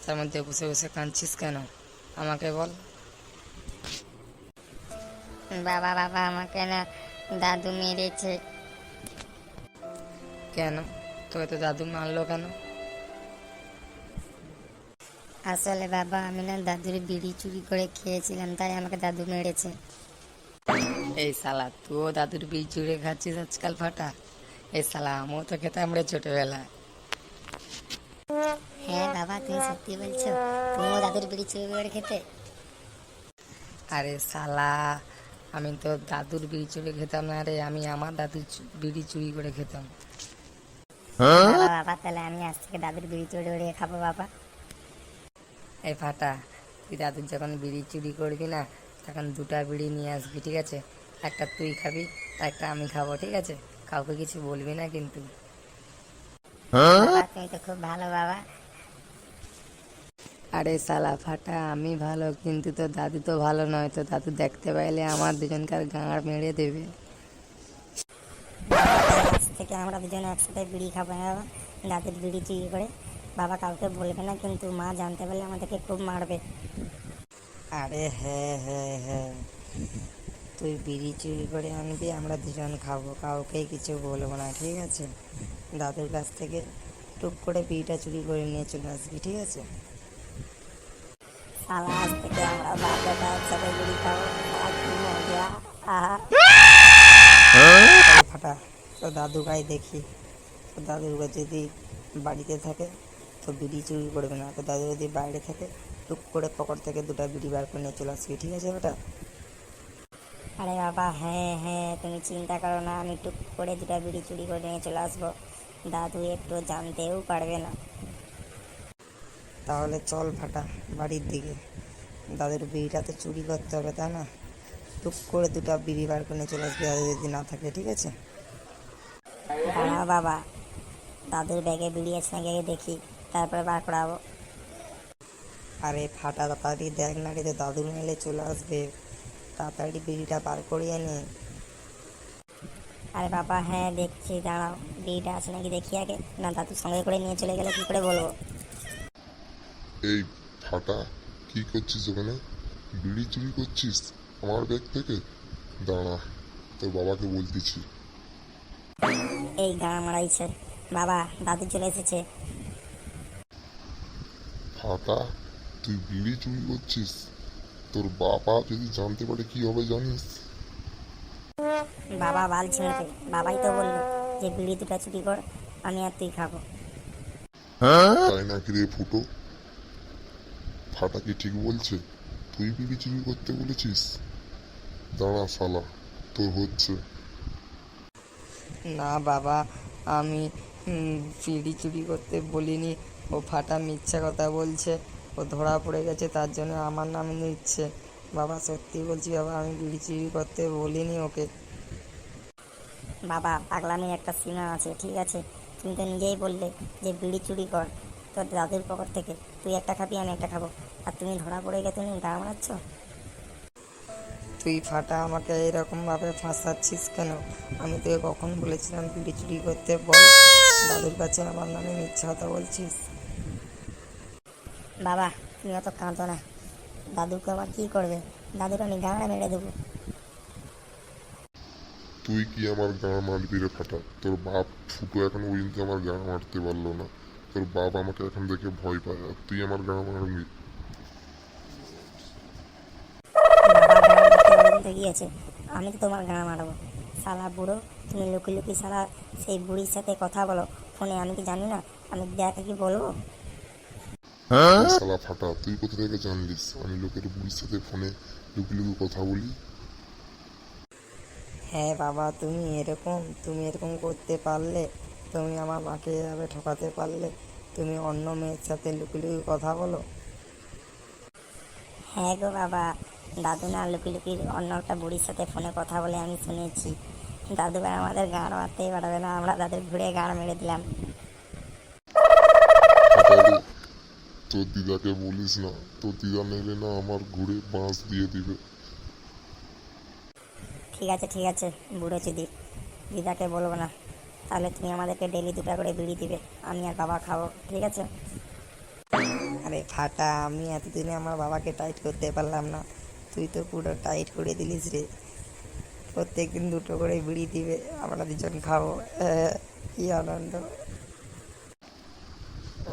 রাস্তার মধ্যে বসে বসে কাঁদছিস কেন? আমাকে বল। বাবা বাবা আমাকে না দাদু মেরেছে। কেন? তোকে তো দাদু মারলো কেন? আসলে বাবা আমি না দাদুর বিড়ি চুরি করে খেয়েছিলাম, তাই আমাকে দাদু মেরেছে। এই শালা, তুইও দাদুর বিড়ি চুড়ে খাচ্ছিস আজকাল ফাটা? এই শালা, আমিও তো খেতাম রে ছোটবেলায়। হ্যাঁ বাবা, তুমি সত্যি বলছো? তুমিও দাদুর বিড়ি চুরি করে খেতে? আরে শালা, আমি তো দাদুর বিড়ি চুড়ে খেতাম না রে, আমি আমার দাদুর বিড়ি চুরি করে খেতাম। বাবা বাবা, তাহলে আমি আজ থেকে দাদুর বিড়ি চুরি করে খাবো বাবা। এই ফাটা, তুই দাদুর যখন বিড়ি চুরি করবি না, তখন দুটা বিড়ি নিয়ে আসবি, ঠিক আছে? একটা তুই খাবি, একটা আমি খাবো, ঠিক আছে? কাউকে কিছু বলবি না কিন্তু। বাবা তুমি তো খুব ভালো বাবা। আরে শালা ফাটা, আমি ভালো কিন্তু তো দাদু তো ভালো নয়, তো দাদু দেখতে পাইলে আমার দুজনকার গাঁড় মেরে দেবে। আজ থেকে আমরা দুজনে একসাথে বিড়ি খাবো, হ্যাঁ বাবা? দাদুর বিড়ি চুরি করে। বাবা কাউকে বলবে না কিন্তু, মা জানতে পারলে আমাদেরকে খুব মারবে। আরে হ্যাঁ হ্যাঁ হ্যাঁ, তুই বিড়ি চুরি করে আনবি, আমরা দুজন খাবো, কাউকেই কিছু বলবো না, ঠিক আছে? দাদুর কাছ থেকে টুক করে বিড়িটা চুরি করে নিয়ে চলে আসবি, ঠিক আছে? শালা, আজ থেকে আমরা বাপ বেটা একসাথে বিড়ি খাবো। আহ, কি মজা! আহা! চল ফাটা, তো দাদু গাই দেখি। তো দাদুর যদি বাড়িতে থাকে তো বিড়ি চুরি করবে না, তো দাদু যদি বাইরে থাকে টুক করে পকেট থেকে দুটো বিড়ি বার করে নিয়ে চলে আসবি, ঠিক আছে বেটা? আরে বাবা, হ্যাঁ হ্যাঁ, তুমি চিন্তা করো না, আমি টুক করে দুটা বিড়ি চুরি করে নিয়ে চলে আসবো। দাদু একটু জানতেও পারবে না। তাহলে চল ফাটা, বাড়ির দিকে। দাদুর বিড়িটা তো চুরি করতে হবে, তাই না? টুক করে দুটো বিড়ি বার করে নিয়ে চলে আসবি, দাদু যদি না থাকে, ঠিক আছে? দাঁড়াও বাবা, দাদুর ব্যাগে বিড়ি আছে নাকি আগে দেখি, তারপরে বার করাবো। আরে ফাটা, তাড়াতাড়ি দেখ না রে, তো দাদু মেলে চলে আসবে, তাড়াতাড়ি বিড়িটা বার করিয়ে নে। আরে বাবা হ্যাঁ দেখছি, দাঁড়াও, বিড়িটা আছে নাকি দেখি আগে। না, দাদুর সঙ্গে করে নিয়ে চলে গেলে কি করে বলবো? এই ফাটা, কি করছিস ওখানে? বিড়ি চুরি করছিস আমার ব্যাগ থেকে? দাঁড়া, তোর বাবাকে বলতেছি। এই গাঁ মারাইছে বাবা, দাদু চলে এসেছে। ফাটা, তুই বিড়ি চুরি করছিস? তোর বাবা যদি জানতে পারে কি হবে জানিস? বাবা বাল ছিঁড়বে, বাবাই তো বললো যে বিড়ি দুটা চুরি কর, আমি আর তুই খাবো। তাই নাকি রে ফুটো? ফাটা কি ঠিক বলছে? তুই বিড়ি চুরি করতে বলেছিস? দাঁড়া শালা, তোর হচ্ছে। না বাবা, আমি বিড়ি চুরি করতে বলিনি। ও ফাটা মিথ্যা কথা বলছে, ও ধরা পড়ে গেছে তার জন্য আমার নাম নিচ্ছে। বাবা সত্যি বলছি বাবা, আমি বিড়ি চুরি করতে বলিনি ওকে। বাবা পাগলামির একটা সীমা আছে, ঠিক আছে? তুমি তো নিজেই বললে যে বিড়ি চুরি কর তোর দাদুর পকেট থেকে, তুই একটা খাবি আমি একটা খাবো, আর তুমি ধরা পড়ে গিয়ে তুমি গা মারাচ্ছ। তুই ফাটা আমাকে এরকম ভাবে ফাঁসাচ্ছিস কেন? আমি তোকে কখন বলেছিলাম বিড়ি চুরি করতে? বল, দাদুর কাছে আমার নামে মিথ্যা কথা বলছিস। বাবা তুমি অত কাঁদো না, দাদুকে আবার কি করবে? দাদুকে আমি গাঁড়া মেরে দেবো। তুই কি আমার গাঁ মারবি রে ফাটা? তোর বাপ ফুটো এখন পর্যন্ত আমার গাঁ মারতে পারলো না। তোর বাপ আমাকে এখন দেখে ভয় পায়, আর তুই আমার গাঁ মারবি? বাবা গাঁড়া মারতে পর্যন্ত গিয়েছে, আমি তো তোমার গাঁড়া মারবো। শালা বুড়ো, তুমি লুকি লুকি শালা সেই বুড়ির সাথে কথা বলো ফোনে, আমি কি জানি না? আমি দেখে কি বলবো? এই শালা ফাটা, তুই কোথা থেকে জানলিস আমি লোকের বুড়ির সাথে ফোনে লুকি লুকি কথা বলি? হ্যাঁ বাবা, তুমি এরকম করতে পারলে? তুমি আমার মাকে এভাবে ঠকাতে পারলে? তুমি অন্য মেয়ের সাথে লুকিয়ে লুকিয়ে কথা বলো? হ্যাঁ গো বাবা, দাদু না লুকি লুকি অন্য একটা বুড়ির সাথে ফোনে কথা বলে আমি শুনেছি। দাদু আর আমাদের গাঁড় মারতেই পারবে না, আমরা দাদুর ঘুরে গাঁড় মেরে দিলাম। ফাটা রে, তোর দিদাকে বলিস না, তোর দিদা নেলে না আমার ঘুরে বাঁশ দিয়ে দিবে। ঠিক আছে বুড়ো চুদি, দিদাকে বলবো না। তাহলে তুমি আমাদেরকে ডেলি দুটা করে বিড়ি দিবে, আমি আর বাবা খাবো, ঠিক আছে? আরে ফাটা, আমি এতদিনে আমার বাবাকে টাইট করতে পারলাম না, তুই তো পুরো টাইট করে দিলিস রে। প্রত্যেকদিন দুটো করে বিড়ি দিবে, আমরা দুজন খাবো। কি আনন্দ।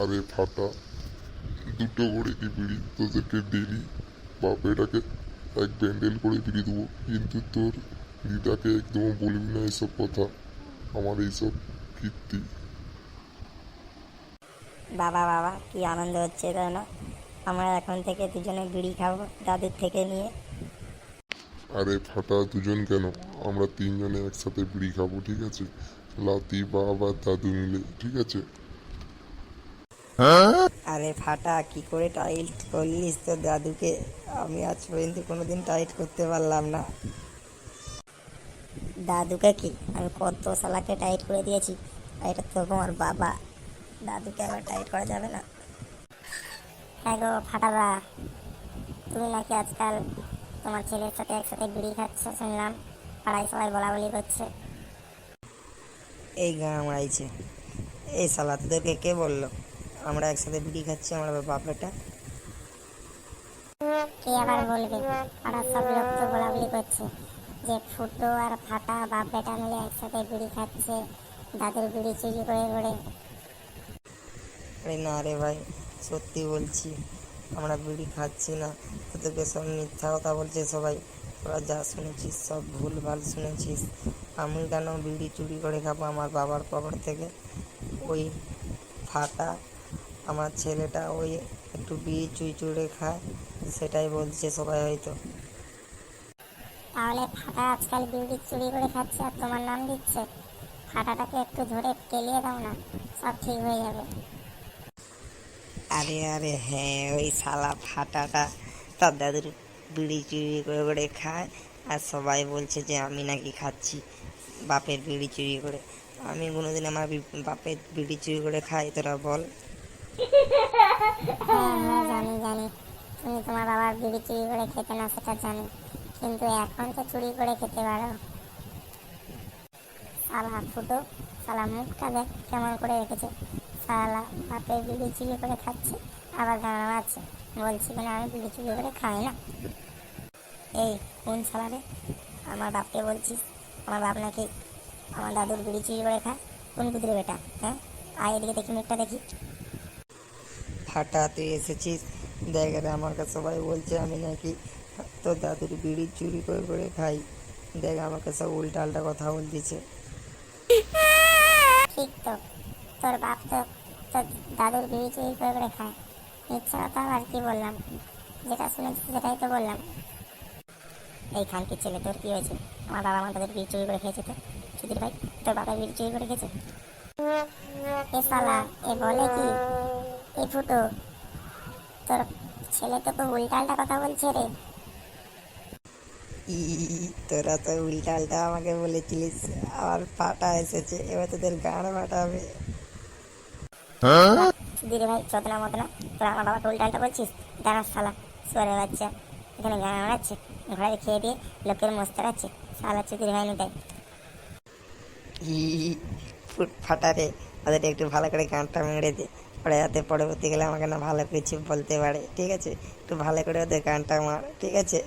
আরে ফাটা, দুটো করে কি বিড়ি তোদেরকে ডেলি বাপেটাকে এক ব্যান্ডেল করে বিড়ি দেবো, কিন্তু তোর দিদাকে একদম বলবি না এসব কথা, আমার এইসব কীর্তি। বাবা বাবা কি আনন্দ হচ্ছে তাই না? আমরা এখন থেকে দুজনে বিড়ি খাবো দাদুর থেকে নিয়ে। আরে ফাটা, দুজন কেন, আমরা তিনজনে একসাথে বিড়ি খাবো, ঠিক আছে? লাতি বাবা দাদু মিলে, ঠিক আছে? আরে ফাটা, কি করে টাইট করলিস তোর দাদুকে? আমি আজ পর্যন্ত কোনোদিন টাইট করতে পারলাম না। দাদুকে কি আমি কত সালাকে টাইট করে দিয়েছি, আর এটা তো তোমার বাবা, দাদুকে আবার টাইট করা যাবে না। হ্যাঁ গো ফাটাদা, তুমি নাকি আজকাল তোমার ছেলের সাথে একসাথে বিড়ি খাচ্ছ শুনলাম, পাড়ায় সবাই বলা বলি করছে। এই গান মারাইছে। এই শালা, তোদেরকে কে বললো আমরা একসাথে বিড়ি খাচ্ছি? আমার বাপটা কে আবার বলবে, পাড়ার সব লোক তো বলা বলি করছে যে ফুটো আর ফাটা বাপ বেটা মিলে একসাথে বিড়ি খাচ্ছে, দাদুর বিড়ি চুরি করে করে। আরে না রে ভাই, সত্যি বলছি, আমরা বিড়ি খাচ্ছি না। তোদেরকে সব মিথ্যা কথা বলছে সবাই, তোরা যা শুনেছিস সব ভুলভাল শুনেছিস। আমি কেন বিড়ি চুরি করে খাবো আমার বাবার পকেট থেকে? ওই ফাটা, আমার ছেলেটা ওই একটু বিড়ি চুরি চুরি খায়, সেটাই বলছে সবাই হয়তো। তাহলে ফাটা আজকাল বিড়ি চুরি করে খাচ্ছে আর তোমার নাম দিচ্ছে? ফাটাটাকে একটু ধরে কেলিয়ে দাও না, সব ঠিক হয়ে যাবে। আরে আরে হ্যাঁ, ওই শালা ফাটাটা তার দাদুর বিড়ি চুরি করে করে খায়, আর সবাই বলছে যে আমি নাকি খাচ্ছি বাপের বিড়ি চুরি করে। আমি কোনোদিন আমার বাপের বিড়ি চুরি করে খাই? তোরা বল। হ্যাঁ হ্যাঁ জানি জানি, তুমি তোমার বাবার বিড়ি চুরি করে খেতে না সেটা জানি, কিন্তু এখন তো চুরি করে খেতে পারো। শালা ফুটো, শালা মুখটা দেখ কেমন করে রেখেছে, শালা বাপের বিড়ি চুরি করে খাচ্ছে, আবার গান আছে বলছি কিনা আমি বিড়ি চুরি করে খাই না। এই কোন শালা রে, আমার বাপকে বলছিস আমার বাপ নাকি আমার দাদুর বিড়ি চুরি করে খায়? কোন কুদরে বেটা, হ্যাঁ আয় এদিকে দেখি মুখটা দেখি। ফাটা, তুই এসেছিস, দেখ রে, আমার কাছে সবাই বলছে আমি নাকি তোর দাদুর বিড়ি চুরি করে করে খাই। দেখ, আমাকে সব উল্টা আল্টা কথা বলতেছে। ঠিক তো, তোর বাপ তো তোর দাদুর বিড়ি চুরি করে করে খায়, মিথ্যা কথা আর কি বললাম, যেটা শুনেছি সেটাই তো বললাম। এই খানকির ছেলে, তোর কি হয়েছে? আমার বাবা আমার দাদুর বিড়ি চুরি করে খেয়েছে তো? সুধীর ভাই, তোর বাবা বিড়ি চুরি করে খেয়েছে? এ শালা, এ বলে কি? এ ফুটো, তোর ছেলে তো খুব উল্টা আল্টা কথা বলছে রে। ই, তোরা তো উল্টা আল্টা আমাকে বলেছিলিস, আমার ফাটা এসেছে, এবার তোদের গান ফাটাবে। সুধীর ভাই চতনা মতনা, তোর আমার বাবাকে উল্টা আল্টা বলছিস? দাঁড়া শালা, সুয়ারের বাচ্চা, এখানে গান মারাচ্ছে, ঘরে খেয়ে দিয়ে লোকের মস্ত রাখছে, শালা সুধীর ভাই নিতাই। ই, ফুট ফাটা রে, ওদের একটু ভালো করে গানটা মেরে দে, ওরা যাতে পরবর্তী গেলে আমাকে না ভালো কিছু বলতে পারে, ঠিক আছে? একটু ভালো করে ওদের গানটা মার, ঠিক আছে?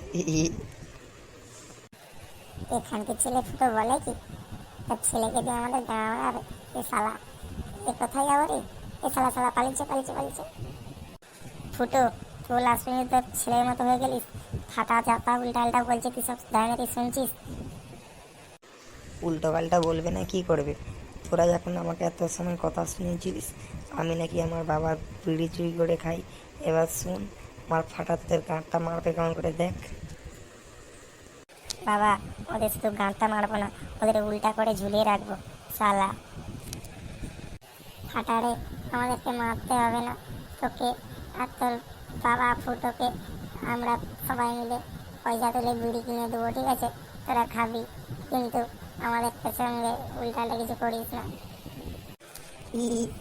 এখানকার ছেলে ফুটো বলে কি তার ছেলেকে দিয়ে আমাদের গান মারাবে? এ শালা, এ কোথায় যাবো রে? এ শালা শালা পালিয়েছে পালিয়েছে পালিয়েছে। ফুটো, তুই লাস্ট মিনিট তোর ছেলের মতো হয়ে গেলিস, ফাটা চাপা উল্টা আল্টা বলছে, তুই সব দাঁড়িয়ে শুনছিস? উল্টো পাল্টা বলবে না, কি করবে? তোরা যখন আমাকে এত সময় কথা শুনিয়েছিলিস আমি নাকি আমার বাবার বিড়ি চুরি করে খাই, এবার শুন আমার ফাটা তোদের গাঁটটা মারবে কেমন করে, দেখ। বাবা, ওদের শুধু গানটা মারবো না, ওদের উল্টা করে ঝুলিয়ে রাখবো, শালা ফাটারে, আমাদেরকে মারতে হবে না, তোকে আর তোর বাবা ফুটোকে আমরা সবাই মিলে পয়সা তুলে বিড়ি কিনে দেবো, ঠিক আছে? তোরা খাবি, কিন্তু আমাদের সঙ্গে উল্টাটা কিছু করিস না।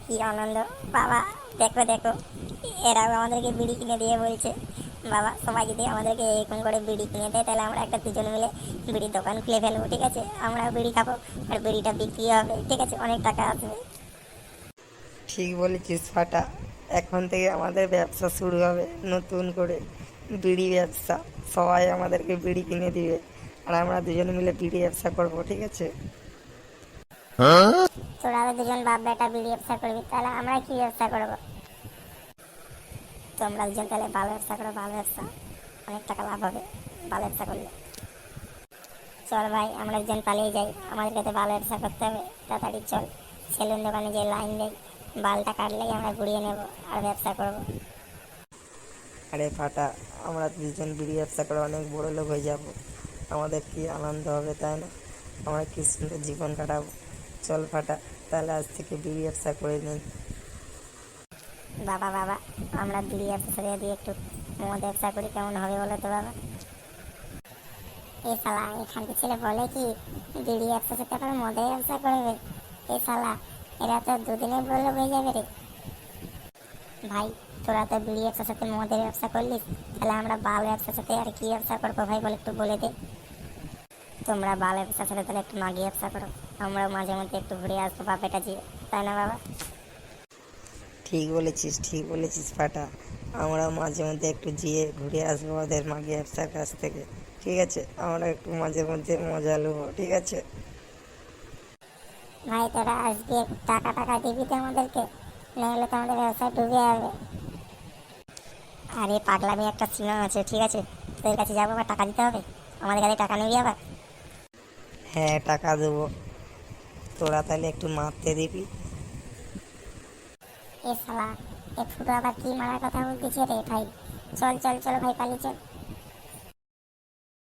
কি আনন্দ বাবা, দেখো দেখো, এরাও আমাদেরকে বিড়ি কিনে দিয়ে বলছে। বাবা, সবাই যদি আমাদেরকে এরকম করে বিড়ি কিনে দেয় তাহলে আমরা একটা দুজন মিলে বিড়ির দোকান খুলে ফেলবো, ঠিক আছে? আমরা বিড়ি খাবো আর বিড়িটা বিক্রি হবে, ঠিক আছে? অনেক টাকা আসবে। ঠিক বলেছিস ফাটা, এখন থেকে আমাদের ব্যবসা শুরু হবে নতুন করে, বিড়ি ব্যবসা। সবাই আমাদেরকে বিড়ি কিনে দিবে আর আমরা দুজন মিলে বিড়ি ব্যবসা করব, ঠিক আছে? তোরা তো দুজন বাপ বেটা বিড়ি ব্যবসা করবি, তাহলে আমরা কি ব্যবসা করবো? তোমরা দুজন তাহলে ভালো ব্যবসা করো, ভালো ব্যবসা, অনেক টাকা লাভ হবে ভালো ব্যবসা করলে। চল ভাই আমরা দুজন পালিয়ে যাই, আমাদেরকে তো ভালো ব্যবসা করতে হবে, তাড়াতাড়ি চল। সেলুন দোকানে যে লাইন দেয়, বালটা কাটলেই আমরা ঘুরিয়ে নেব আর ব্যবসা করবো। আরে ফাটা, আমরা দুজন বিড়ি ব্যবসা করে অনেক বড় লোক হয়ে যাব, আমাদের কি আনন্দ হবে, তাই না? আমরা কি সুন্দর জীবন কাটাবো। চল ফাটা, তাহলে আজ থেকে বিড়ি ব্যবসা করে নিই। বাবা বাবা, আমরা বিড়ি ব্যবসা ছেড়ে দিয়ে একটু মদ ব্যবসা করি, কেমন হবে বলো তো বাবা? এই শালা এখানকার ছেলে বলে কি বিড়ি ব্যবসা করতে পারে, মদের ব্যবসা করবে? এই শালা এরা তো দুদিনে বলে হয়ে যাবে রে। ভাই তোরা তো বিড়ি ব্যবসার সাথে মদের ব্যবসা করলিস, তাহলে আমরা বাল ব্যবসার সাথে আর কি ব্যবসা করবো ভাই বলে একটু বলে দে। তোমরা বাল ব্যবসার সাথে তাহলে একটু মাগি ব্যবসা করো, আমরাও মাঝে মধ্যে একটু ঘুরে আসবো বাপেটা দিয়ে, তাই না বাবা? ঠিক বলেছিস, ঠিক বলেছিস ফাটা, আমরা মাঝে মধ্যে একটু যেয়ে ঘুরে আসবো ওদের মাগি ব্যবসার কাছ থেকে, ঠিক আছে? আমরা একটু মাঝে মধ্যে মজা নেবো, ঠিক আছে? ভাই তোরা আজকে টাকা টাকা দিবি তো আমাদেরকে, নাহলে তো আমাদের ব্যবসা ডুবে যাবে। আরে পাগলামি একটা সীমা আছে, ঠিক আছে? তোদের কাছে যাবো আবার টাকা দিতে হবে, আমাদের কাছে টাকা নিবি আবার? হ্যাঁ, টাকা দেবো, তোরা তাহলে একটু মারতে দিবি। এ শালা এ ফুটো আবার কি মারার কথা বলতেছে রে ভাই? চল চল চল ভাই পালিয়ে চল।